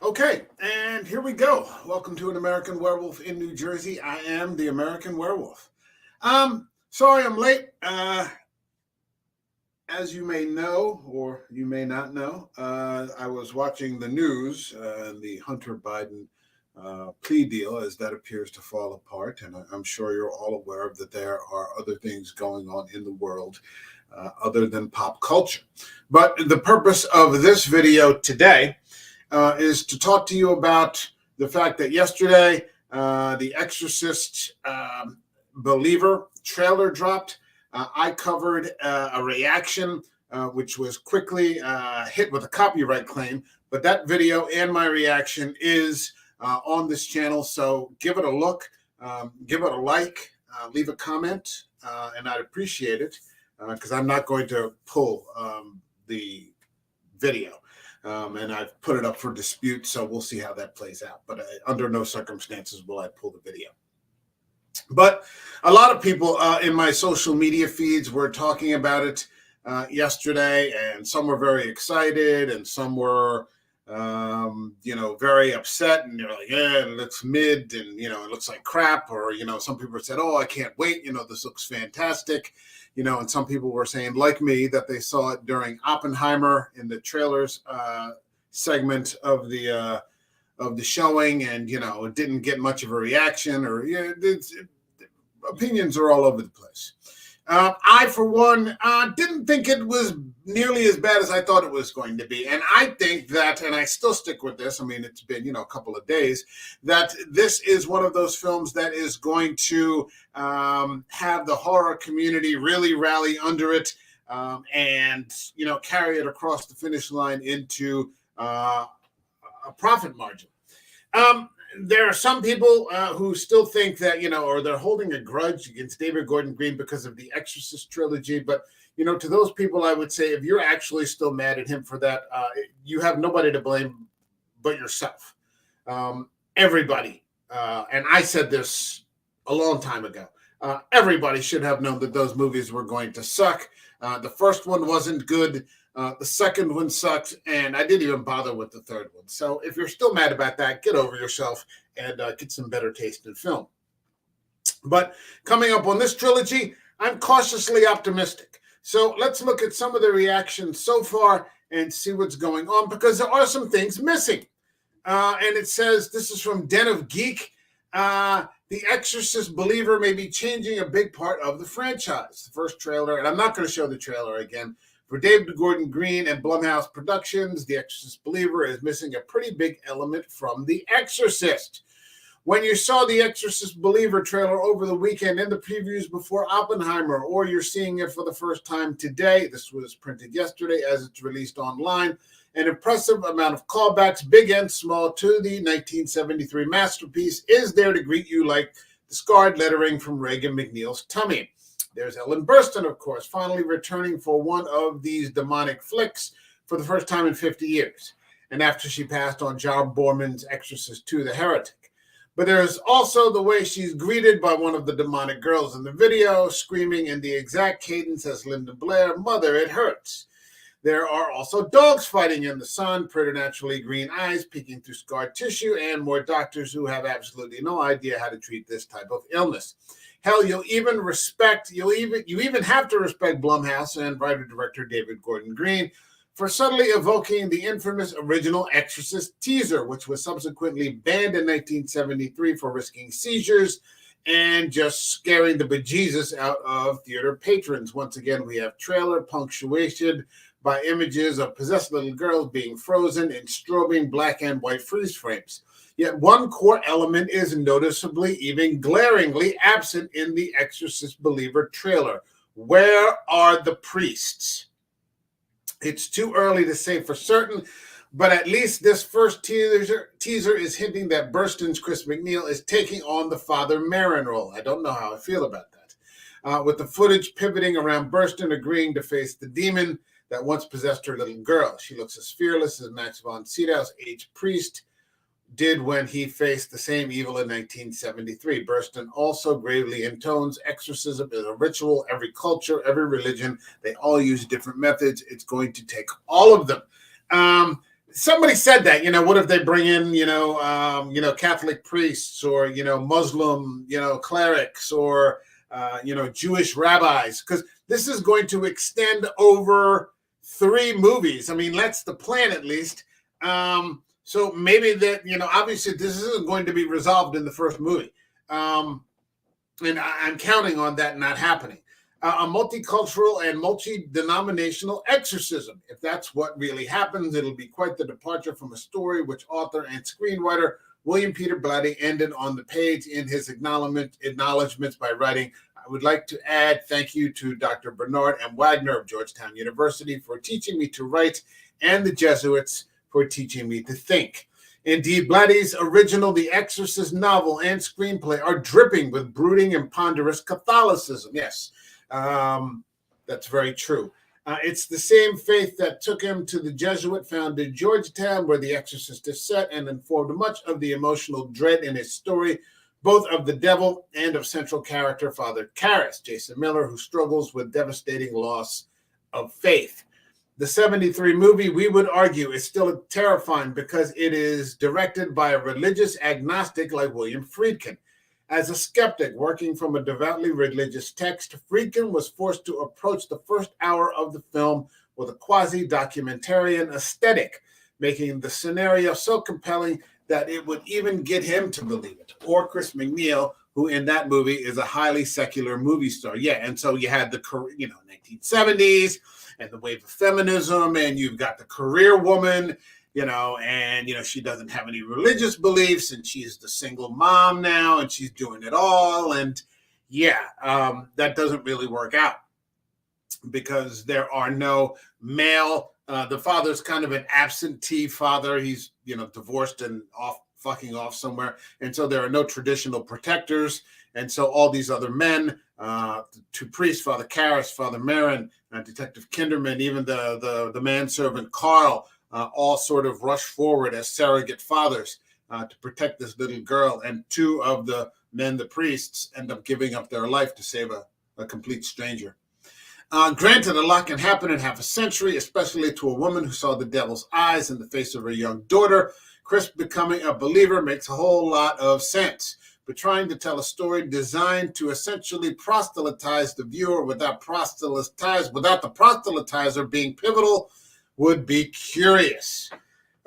Okay, and here we go. Welcome to An American Werewolf in New Jersey. I am the American Werewolf. Sorry I'm late. As you may know, or you may not know, I was watching the news and the Hunter Biden plea deal as that appears to fall apart. And I'm sure you're all aware of that there are other things going on in the world other than pop culture. But the purpose of this video today is to talk to you about the fact that yesterday the Exorcist Believer trailer dropped. I covered a reaction which was quickly hit with a copyright claim, but that video and my reaction is on this channel, so give it a look, give it a like, leave a comment, and I'd appreciate it because I'm not going to pull the video. And I've put it up for dispute, so we'll see how that plays out. But under no circumstances will I pull the video. But a lot of people in my social media feeds were talking about it yesterday, and some were very excited, and some were, very upset, and they're like, yeah, it looks mid, and, it looks like crap, or, some people said, oh, I can't wait, this looks fantastic. And some people were saying, like me, that they saw it during Oppenheimer in the trailers segment of the showing, and it didn't get much of a reaction, or opinions are all over the place. I, for one, didn't think it was nearly as bad as I thought it was going to be. And I think that, and I still stick with this, I mean, it's been, a couple of days, that this is one of those films that is going to have the horror community really rally under it and, carry it across the finish line into a profit margin. There are some people who still think that, or they're holding a grudge against David Gordon Green because of the Exorcist trilogy. But, to those people, I would say if you're actually still mad at him for that, you have nobody to blame but yourself. Everybody, and I said this a long time ago, everybody should have known that those movies were going to suck. The first one wasn't good. The second one sucked, and I didn't even bother with the third one. So if you're still mad about that, get over yourself and get some better taste in film. But coming up on this trilogy, I'm cautiously optimistic. So let's look at some of the reactions so far and see what's going on, because there are some things missing. And it says, this is from Den of Geek, The Exorcist Believer may be changing a big part of the franchise. The first trailer, and I'm not going to show the trailer again, for David Gordon Green and Blumhouse Productions, The Exorcist Believer is missing a pretty big element from The Exorcist. When you saw The Exorcist Believer trailer over the weekend in the previews before Oppenheimer, or you're seeing it for the first time today, this was printed yesterday as it's released online, an impressive amount of callbacks, big and small, to the 1973 masterpiece is there to greet you like the scarred lettering from Reagan McNeil's tummy. There's Ellen Burstyn, of course, finally returning for one of these demonic flicks for the first time in 50 years, and after she passed on John Borman's Exorcist II, The Heretic. But there's also the way she's greeted by one of the demonic girls in the video, screaming in the exact cadence as Linda Blair, "Mother, it hurts." There are also dogs fighting in the sun, preternaturally green eyes peeking through scar tissue, and more doctors who have absolutely no idea how to treat this type of illness. Hell, you even have to respect Blumhouse and writer-director David Gordon Green for subtly evoking the infamous original Exorcist teaser, which was subsequently banned in 1973 for risking seizures and just scaring the bejesus out of theater patrons. Once again, we have trailer punctuated by images of possessed little girls being frozen in strobing black and white freeze frames. Yet one core element is noticeably, even glaringly absent in the Exorcist Believer trailer. Where are the priests? It's too early to say for certain, but at least this first teaser is hinting that Burstyn's Chris McNeil is taking on the Father Merrin role. I don't know how I feel about that. With the footage pivoting around Burstyn agreeing to face the demon that once possessed her little girl. She looks as fearless as Max von Sydow's aged priest did when he faced the same evil in 1973. Burstyn also gravely intones exorcism is a ritual. Every culture, every religion, they all use different methods. It's going to take all of them. somebody said that, what if they bring in, Catholic priests or, Muslim, clerics or, Jewish rabbis, because this is going to extend over 3 movies. I mean, that's the plan at least. So maybe that, obviously this isn't going to be resolved in the first movie. And I'm counting on that not happening. A multicultural and multi-denominational exorcism. If that's what really happens, it'll be quite the departure from a story which author and screenwriter William Peter Blatty ended on the page in his acknowledgments by writing, "I would like to add thank you to Dr. Bernard M. Wagner of Georgetown University for teaching me to write and the Jesuits for teaching me to think." Indeed, Blatty's original The Exorcist novel and screenplay are dripping with brooding and ponderous Catholicism. Yes. That's very true. It's the same faith that took him to the Jesuit-founded Georgetown, where The Exorcist is set, and informed much of the emotional dread in his story, both of the devil and of central character Father Karras, Jason Miller, who struggles with devastating loss of faith. The 73 movie, we would argue, is still terrifying because it is directed by a religious agnostic like William Friedkin. As a skeptic working from a devoutly religious text, Friedkin was forced to approach the first hour of the film with a quasi-documentarian aesthetic, making the scenario so compelling that it would even get him to believe it. Or Chris McNeil, who in that movie is a highly secular movie star. Yeah, and so you had the 1970s and the wave of feminism, and you've got the career woman, and, she doesn't have any religious beliefs, and she's the single mom now, and she's doing it all. And that doesn't really work out because there are no male, the father's kind of an absentee father. He's, divorced and fucking off somewhere. And so there are no traditional protectors. And so all these other men, 2 priests, Father Karras, Father Marin, Detective Kinderman, even the manservant Carl, all sort of rush forward as surrogate fathers to protect this little girl. And 2 of the men, the priests, end up giving up their life to save a complete stranger. Granted, a lot can happen in half a century, especially to a woman who saw the devil's eyes in the face of her young daughter. Chris becoming a believer makes a whole lot of sense. But trying to tell a story designed to essentially proselytize the viewer without the proselytizer being pivotal would be curious.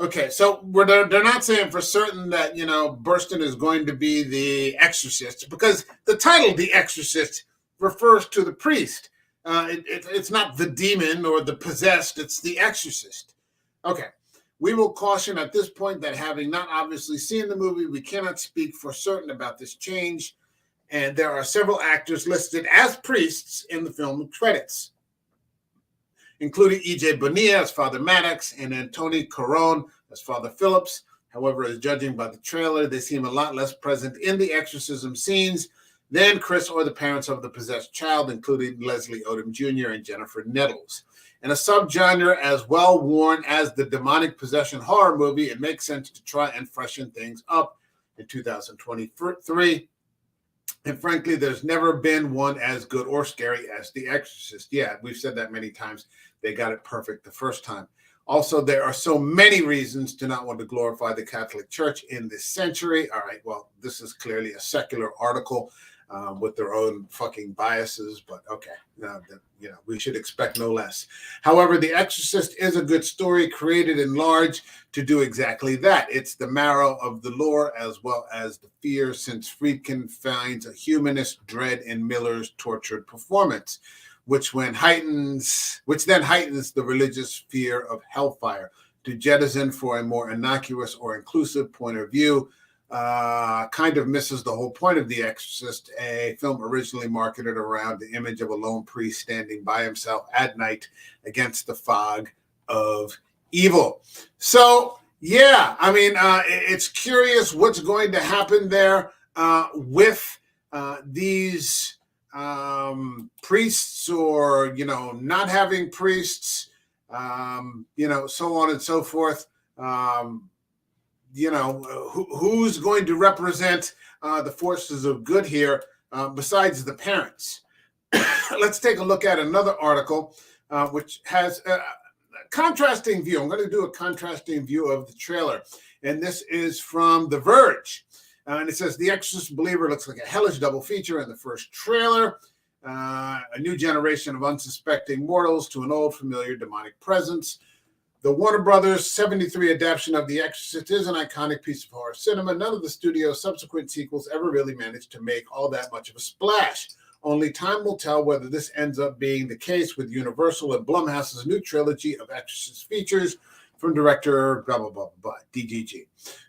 Okay, so they're not saying for certain that, Burstyn is going to be the exorcist, because the title, The Exorcist, refers to the priest. It's not the demon or the possessed, it's the exorcist. Okay, we will caution at this point that having not obviously seen the movie, we cannot speak for certain about this change, and there are several actors listed as priests in the film credits, including E.J. Bonilla as Father Maddox and Antoni Caron as Father Phillips. However, as judging by the trailer, they seem a lot less present in the exorcism scenes than Chris or the parents of the possessed child, including Leslie Odom Jr. and Jennifer Nettles. In a subgenre as well-worn as the demonic possession horror movie, it makes sense to try and freshen things up in 2023. And frankly, there's never been one as good or scary as The Exorcist. Yeah, we've said that many times. They got it perfect the first time. Also, there are so many reasons to not want to glorify the Catholic Church in this century. All right, well, this is clearly a secular article with their own fucking biases, but okay, we should expect no less. However, The Exorcist is a good story created in large to do exactly that. It's the marrow of the lore as well as the fear, since Friedkin finds a humanist dread in Miller's tortured performance, which then heightens the religious fear of hellfire. To jettison for a more innocuous or inclusive point of view kind of misses the whole point of The Exorcist, a film originally marketed around the image of a lone priest standing by himself at night against the fog of evil. So, yeah, I mean, it's curious what's going to happen there with these priests or, not having priests, so on and so forth. Who's going to represent the forces of good here besides the parents? Let's take a look at another article, which has contrasting view. I'm going to do a contrasting view of the trailer. And this is from The Verge. And it says, The Exorcist Believer looks like a hellish double feature in the first trailer. A new generation of unsuspecting mortals to an old familiar demonic presence. The Warner Brothers 73 adaptation of The Exorcist is an iconic piece of horror cinema. None of the studio's subsequent sequels ever really managed to make all that much of a splash. Only time will tell whether this ends up being the case with Universal and Blumhouse's new trilogy of Exorcist features from director blah, blah, blah, blah, DGG.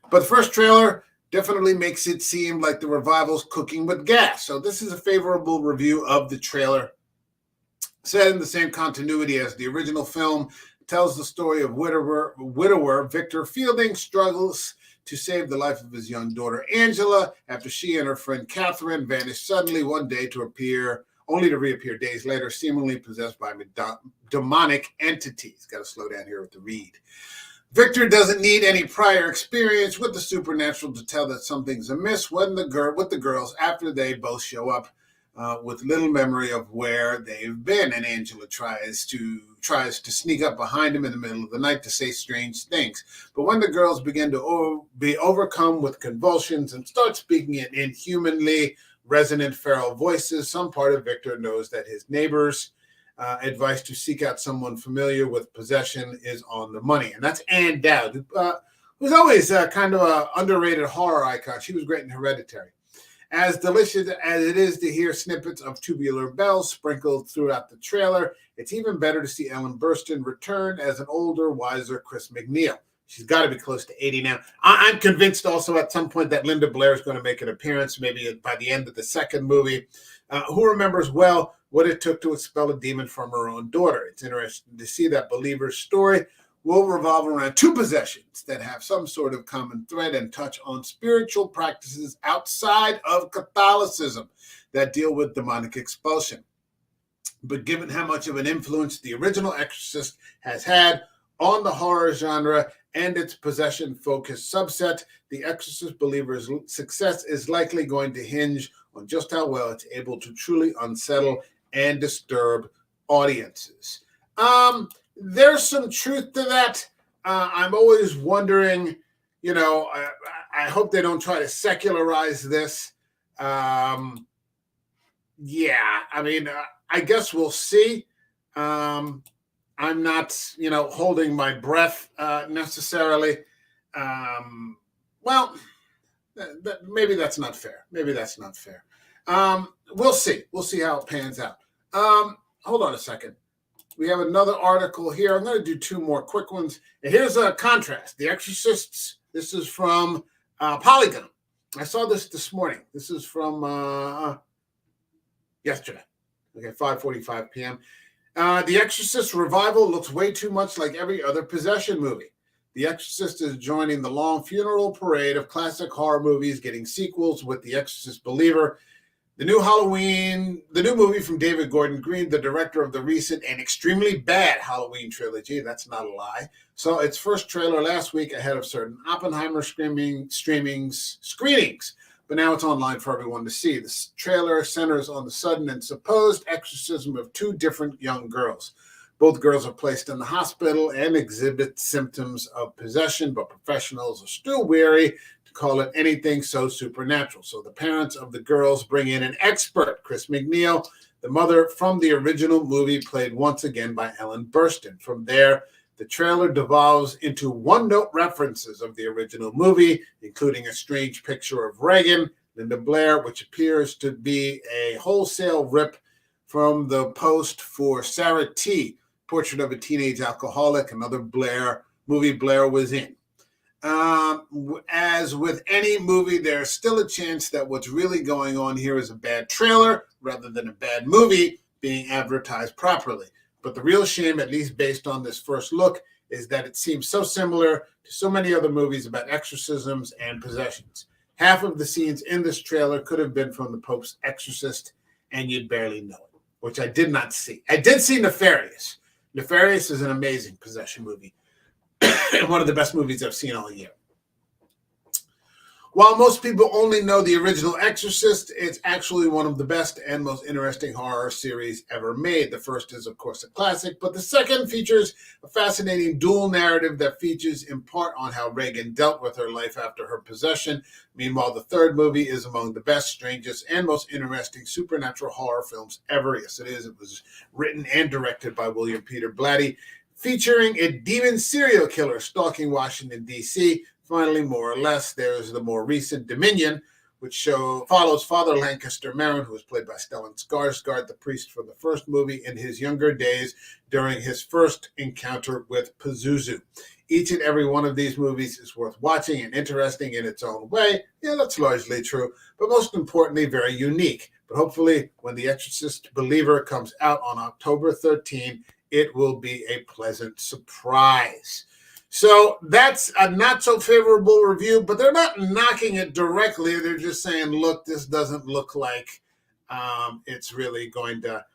But the first trailer definitely makes it seem like the revival's cooking with gas. So this is a favorable review of the trailer. Set in the same continuity as the original film, tells the story of widower Victor Fielding struggles to save the life of his young daughter Angela after she and her friend Catherine vanish suddenly one day only to reappear days later, seemingly possessed by demonic entities. Got to slow down here with the read. Victor doesn't need any prior experience with the supernatural to tell that something's amiss with the girls after they both show up with little memory of where they've been, and Angela tries to sneak up behind him in the middle of the night to say strange things. But when the girls begin to be overcome with convulsions and start speaking in inhumanly resonant feral voices, some part of Victor knows that his neighbors' advice to seek out someone familiar with possession is on the money. And that's Ann Dowd, who's always kind of an underrated horror icon. She was great in Hereditary. As delicious as it is to hear snippets of Tubular Bells sprinkled throughout the trailer, it's even better to see Ellen Burstyn return as an older, wiser Chris McNeil. She's got to be close to 80 now. I'm convinced also at some point that Linda Blair is going to make an appearance, maybe by the end of the second movie. Who remembers well what it took to expel a demon from her own daughter? It's interesting to see that Believer's story will revolve around two possessions that have some sort of common thread and touch on spiritual practices outside of Catholicism that deal with demonic expulsion. But given how much of an influence the original Exorcist has had on the horror genre and its possession-focused subset, The Exorcist Believer's success is likely going to hinge on just how well it's able to truly unsettle and disturb audiences. There's some truth to that. I'm always wondering, I hope they don't try to secularize this. I guess we'll see. I'm not, holding my breath necessarily. Maybe that's not fair. We'll see. We'll see how it pans out. Hold on a second. We have another article here. I'm going to do two more quick ones. And here's a contrast. The Exorcists. This is from Polygon. I saw this morning. This is from yesterday. Okay, 5:45 p.m. The Exorcist revival looks way too much like every other possession movie. The Exorcist is joining the long funeral parade of classic horror movies, getting sequels with The Exorcist Believer. The new movie from David Gordon Green, the director of the recent and extremely bad Halloween trilogy, that's not a lie, saw its first trailer last week ahead of certain Oppenheimer screenings, but now it's online for everyone to see. This trailer centers on the sudden and supposed exorcism of two different young girls. Both girls are placed in the hospital and exhibit symptoms of possession, but professionals are still wary to call it anything so supernatural. So the parents of the girls bring in an expert, Chris McNeil, the mother from the original movie, played once again by Ellen Burstyn. From there, the trailer devolves into one-note references of the original movie, including a strange picture of Reagan, Linda Blair, which appears to be a wholesale rip from the post for Sarah T., Portrait of a Teenage Alcoholic, another movie Blair was in. As with any movie, there's still a chance that what's really going on here is a bad trailer rather than a bad movie being advertised properly. But the real shame, at least based on this first look, is that it seems so similar to so many other movies about exorcisms and possessions. Half of the scenes in this trailer could have been from the Pope's Exorcist, and you'd barely know it, which I did not see. I did see Nefarious. Nefarious is an amazing possession movie. One of the best movies I've seen all year. While most people only know the original Exorcist, it's actually one of the best and most interesting horror series ever made. The first is, of course, a classic, but the second features a fascinating dual narrative that features in part on how Regan dealt with her life after her possession. Meanwhile, the third movie is among the best, strangest, and most interesting supernatural horror films ever. Yes, it is. It was written and directed by William Peter Blatty, featuring a demon serial killer stalking Washington, D.C. Finally, more or less, there's the more recent Dominion, which follows Father Lancaster Marin, who was played by Stellan Skarsgård, the priest from the first movie, in his younger days during his first encounter with Pazuzu. Each and every one of these movies is worth watching and interesting in its own way. Yeah, that's largely true, but most importantly, very unique. But hopefully, when The Exorcist Believer comes out on October 13, it will be a pleasant surprise. So that's a not so favorable review, but they're not knocking it directly. They're just saying, look, this doesn't look like it's really going to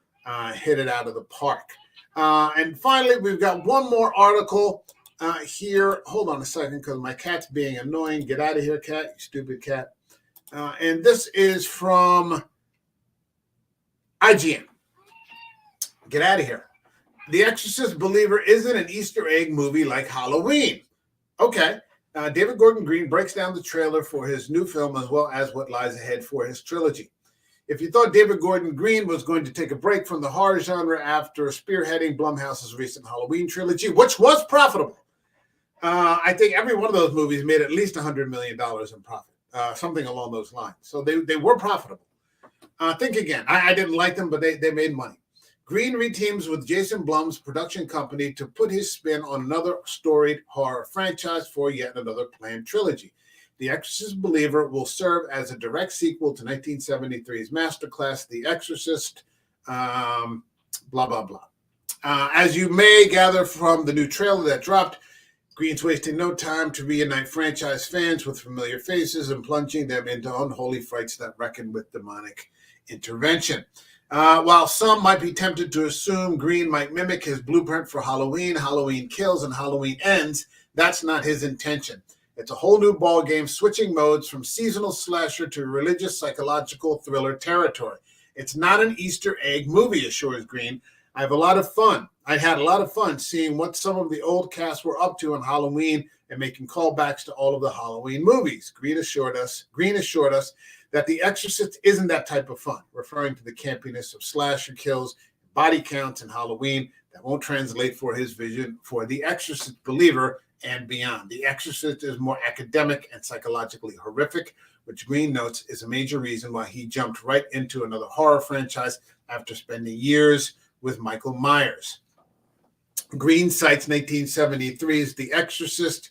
hit it out of the park. And finally, we've got one more article here. Hold on a second, because my cat's being annoying. Get out of here, cat, you stupid cat. And this is from IGN. Get out of here. The Exorcist Believer isn't an Easter egg movie like Halloween. Okay. David Gordon Green breaks down the trailer for his new film as well as what lies ahead for his trilogy. If you thought David Gordon Green was going to take a break from the horror genre after spearheading Blumhouse's recent Halloween trilogy, which was profitable, I think every one of those movies made at least $100 million in profit, something along those lines. So they were profitable. Think again. I didn't like them, but they made money. Green reteams with Jason Blum's production company to put his spin on another storied horror franchise for yet another planned trilogy. The Exorcist Believer will serve as a direct sequel to 1973's masterclass, The Exorcist, blah, blah, blah. As you may gather from the new trailer that dropped, Green's wasting no time to reunite franchise fans with familiar faces and plunging them into unholy fights that reckon with demonic intervention. While some might be tempted to assume Green might mimic his blueprint for Halloween, Halloween Kills, and Halloween Ends, that's not his intention. It's a whole new ballgame, switching modes from seasonal slasher to religious psychological thriller territory. It's not an Easter egg movie, assures Green. I had a lot of fun seeing what some of the old cast were up to on Halloween and making callbacks to all of the Halloween movies. Green assured us that The Exorcist isn't that type of fun, referring to the campiness of slasher kills, body counts, and Halloween that won't translate for his vision for The Exorcist Believer and beyond. The Exorcist is more academic and psychologically horrific, which Green notes is a major reason why he jumped right into another horror franchise after spending years with Michael Myers. Green cites 1973's The Exorcist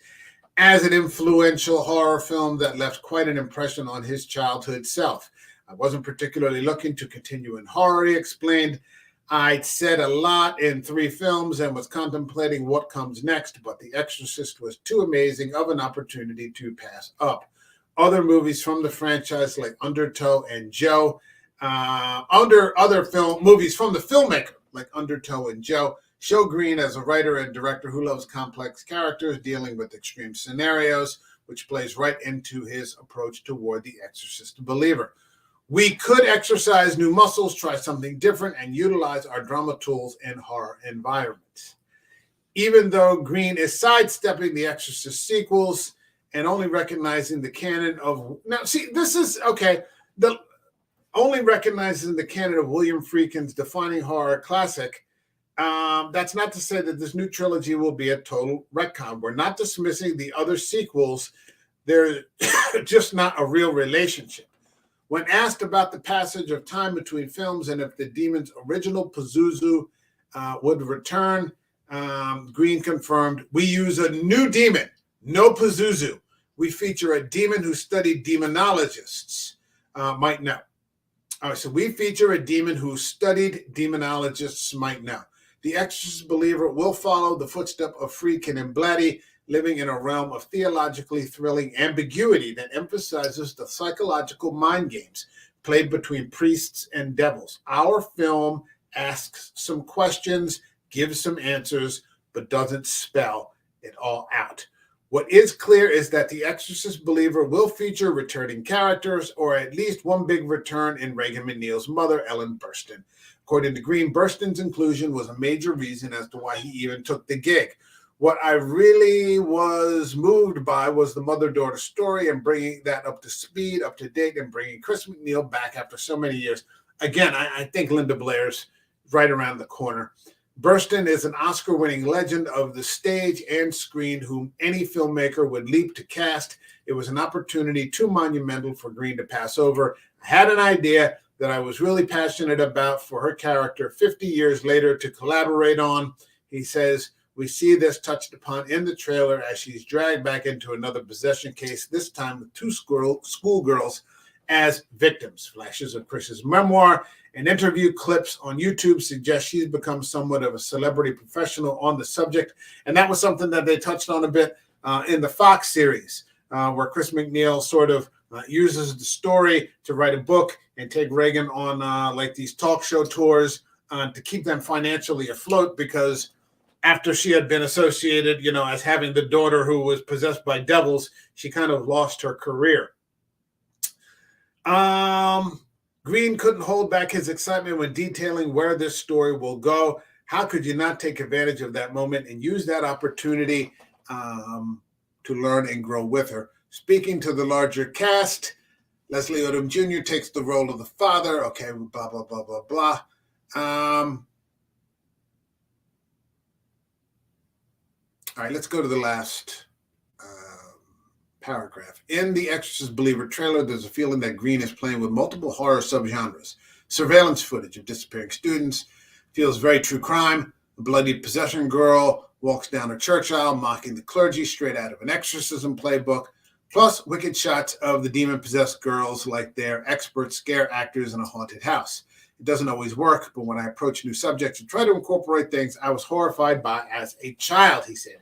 as an influential horror film that left quite an impression on his childhood self. I wasn't particularly looking to continue in horror, he explained. I'd said a lot in 3 films and was contemplating what comes next, but The Exorcist was too amazing of an opportunity to pass up. Other movies from the franchise like Undertow and Joe, movies from the filmmaker like Undertow and Joe, show Green as a writer and director who loves complex characters dealing with extreme scenarios, which plays right into his approach toward The Exorcist Believer. We could exercise new muscles, try something different, and utilize our drama tools in horror environments. Even though Green is sidestepping the Exorcist sequels and only recognizing the canon of... Now, see, this is... Okay, only recognizing the canon of William Friedkin's defining horror classic, that's not to say that this new trilogy will be a total retcon. We're not dismissing the other sequels. They're just not a real relationship. When asked about the passage of time between films and if the demon's original Pazuzu would return, Green confirmed, "We use a new demon, no Pazuzu. We feature a demon who studied demonologists might know." All right, so we feature a demon who studied demonologists might know. The Exorcist Believer will follow the footsteps of Friedkin and Blatty, living in a realm of theologically thrilling ambiguity that emphasizes the psychological mind games played between priests and devils. Our film asks some questions, gives some answers, but doesn't spell it all out. What is clear is that The Exorcist Believer will feature returning characters, or at least one big return in Regan McNeil's mother, Ellen Burstyn. According to Green, Burstyn's inclusion was a major reason as to why he even took the gig. What I really was moved by was the mother-daughter story and bringing that up to speed, up to date, and bringing Chris McNeil back after so many years. Again, I think Linda Blair's right around the corner. Burstyn is an Oscar-winning legend of the stage and screen whom any filmmaker would leap to cast. It was an opportunity too monumental for Green to pass over. I had an idea that I was really passionate about for her character 50 years later to collaborate on. He says, we see this touched upon in the trailer as she's dragged back into another possession case, this time with two schoolgirls as victims. Flashes of Chris's memoir and interview clips on YouTube suggest she's become somewhat of a celebrity professional on the subject. And that was something that they touched on a bit in the Fox series, where Chris McNeil sort of uses the story to write a book and take Regan on like these talk show tours to keep them financially afloat, because after she had been associated, as having the daughter who was possessed by devils, she kind of lost her career. Green couldn't hold back his excitement when detailing where this story will go. How could you not take advantage of that moment and use that opportunity to learn and grow with her? Speaking to the larger cast, Leslie Odom Jr. takes the role of the father. Okay, blah, blah, blah, blah, blah. All right, let's go to the last paragraph. In the Exorcist Believer trailer, there's a feeling that Green is playing with multiple horror subgenres. Surveillance footage of disappearing students feels very true crime. The bloody possession girl walks down a church aisle mocking the clergy straight out of an exorcism playbook, plus wicked shots of the demon-possessed girls like they're expert scare actors in a haunted house. It doesn't always work, but when I approach new subjects and try to incorporate things I was horrified by as a child, he said.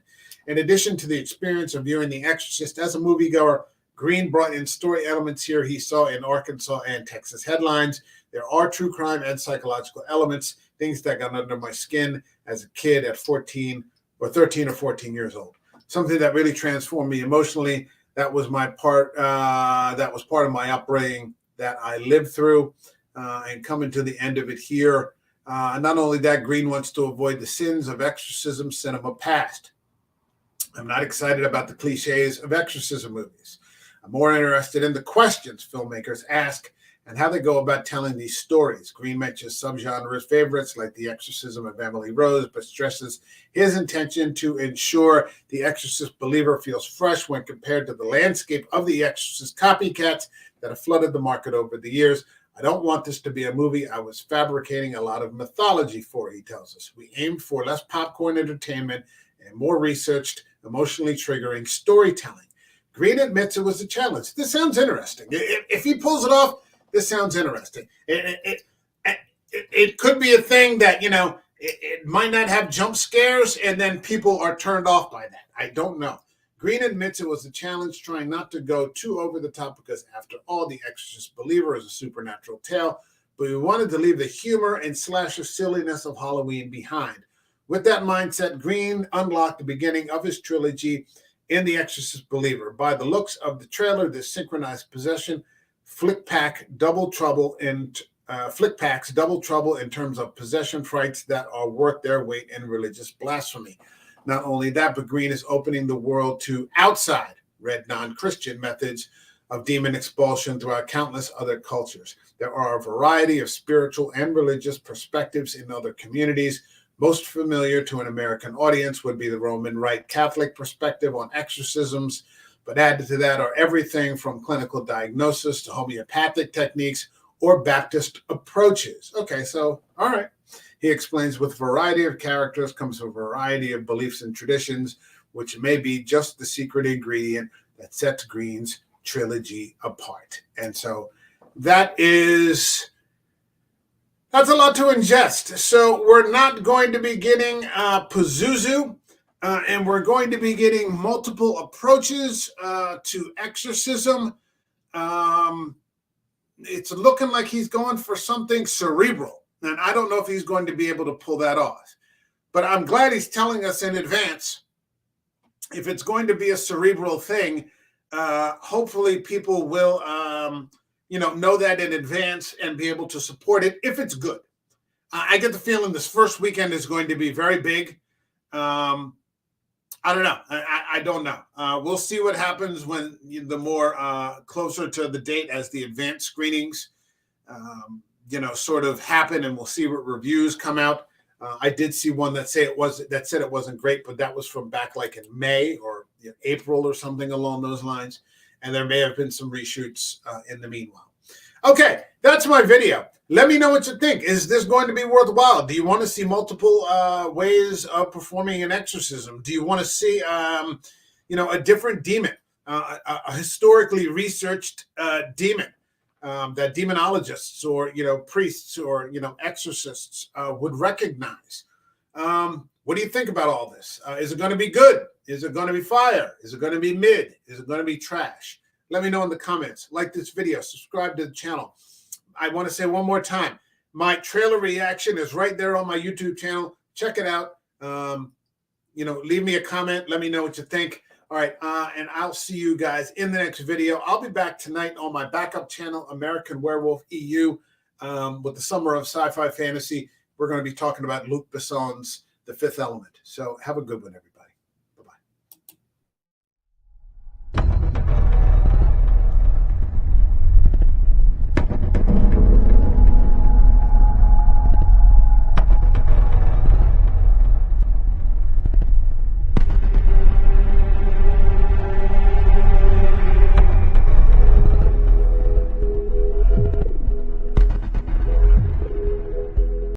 In addition to the experience of viewing The Exorcist as a moviegoer, Green brought in story elements here he saw in Arkansas and Texas headlines. There are true crime and psychological elements, things that got under my skin as a kid at 13 or 14 years old. Something that really transformed me emotionally. That was my part. That was part of my upbringing that I lived through, and coming to the end of it here. Not only that, Green wants to avoid the sins of exorcism cinema past. I'm not excited about the cliches of exorcism movies. I'm more interested in the questions filmmakers ask and how they go about telling these stories. Green mentions subgenres favorites like The Exorcism of Emily Rose, but stresses his intention to ensure The Exorcist Believer feels fresh when compared to the landscape of The Exorcist copycats that have flooded the market over the years. I don't want this to be a movie I was fabricating a lot of mythology for, he tells us. We aimed for less popcorn entertainment and more researched, emotionally triggering storytelling. Green admits it was a challenge. This sounds interesting. If he pulls it off, this sounds interesting. It could be a thing that, it might not have jump scares and then people are turned off by that. I don't know. Green admits it was a challenge, trying not to go too over the top because, after all, The Exorcist Believer is a supernatural tale, but we wanted to leave the humor and slasher silliness of Halloween behind. With that mindset, Green unlocked the beginning of his trilogy in The Exorcist Believer. By the looks of the trailer, this synchronized possession flick-packs double trouble in terms of possession frights that are worth their weight in religious blasphemy. Not only that, but Green is opening the world to outside red non-Christian methods of demon expulsion throughout countless other cultures. There are a variety of spiritual and religious perspectives in other communities. Most familiar to an American audience would be the Roman Rite Catholic perspective on exorcisms, but added to that are everything from clinical diagnosis to homeopathic techniques or Baptist approaches. Okay, so, all right. He explains, with a variety of characters comes a variety of beliefs and traditions, which may be just the secret ingredient that sets Green's trilogy apart. And so that's a lot to ingest. So we're not going to be getting Pazuzu, and we're going to be getting multiple approaches to exorcism. It's looking like he's going for something cerebral, and I don't know if he's going to be able to pull that off. But I'm glad he's telling us in advance if it's going to be a cerebral thing, hopefully people will, know that in advance and be able to support it if it's good. I get the feeling this first weekend is going to be very big. I don't know. I don't know. We'll see what happens when the more closer to the date as the advanced screenings, sort of happen, and we'll see what reviews come out. I did see one that said it wasn't great, but that was from back like in May or April or something along those lines, and there may have been some reshoots in the meanwhile. Okay, that's my video. Let me know what you think. Is this going to be worthwhile? Do you want to see multiple ways of performing an exorcism? Do you want to see, a different demon, a historically researched demon that demonologists or, priests or, exorcists would recognize? What do you think about all this? Is it going to be good? Is it going to be fire? Is it going to be mid? Is it going to be trash? Let me know in the comments. Like this video. Subscribe to the channel. I want to say one more time, my trailer reaction is right there on my YouTube channel. Check it out. Leave me a comment. Let me know what you think. All right. And I'll see you guys in the next video. I'll be back tonight on my backup channel, American Werewolf EU, with the Summer of Sci-Fi Fantasy. We're going to be talking about Luc Besson's The Fifth Element. So have a good one, everybody.